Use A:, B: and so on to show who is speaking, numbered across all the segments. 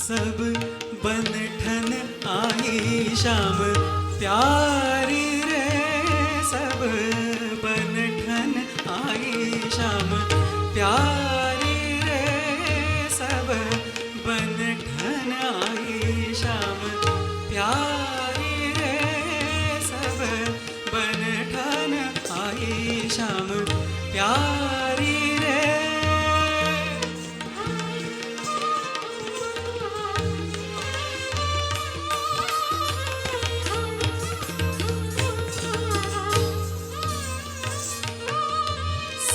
A: सब बनठन आई शाम प्यारी रे, सब बनठन आई शाम प्यारी रे, सब बनठन आई शाम प्यारी रे, सब बनठन आई शाम प्यारी रे।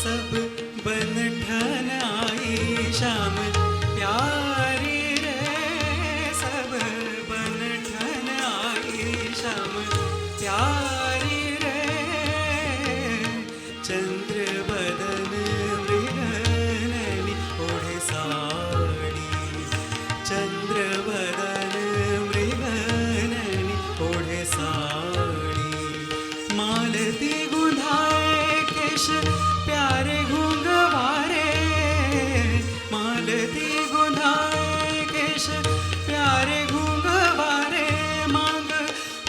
A: सब बनठन आई शाम प्यारी रे, सब बनठन आई शाम प्यारी रे। चंद्र बदन मृगनयनी ओढे साडी, चंद्र बदन मृगनयनी ओढे साडी। मालती गुंधाए केश प्यारे घुंगवारे, मालती गुंधाए केश प्यारे घुंगवारे। मांग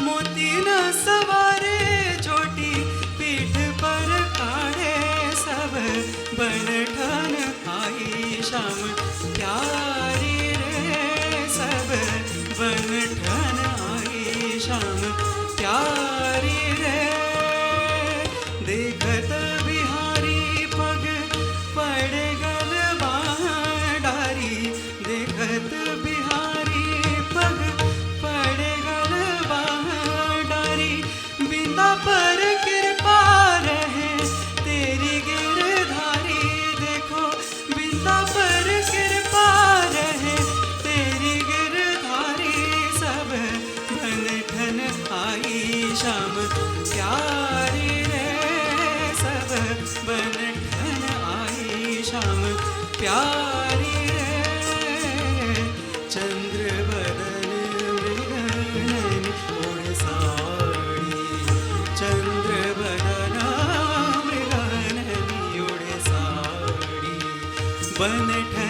A: मोती न सवारे, छोटी पीठ पर काढ़े। सब बनठन आई शाम प्यारी रे, सब बनठन आई शाम प्यारी रे। देखत बिहारी पग पड़ गल बाडारी, देखत बिहारी पग पड़ गल बाडारी। बिंदा पर कृपा रहे तेरी गिरधारी, देखो बिंदा पर कृपा रहे तेरी गिरधारी। सब बनठन आई शाम प्यारी रे, सब बनठन आई शाम प्यारी रे। चंद्र बदन मृगनयनी ओढे साडी, चंद्र बदन मृगनयनी ओढे साडी। बनठन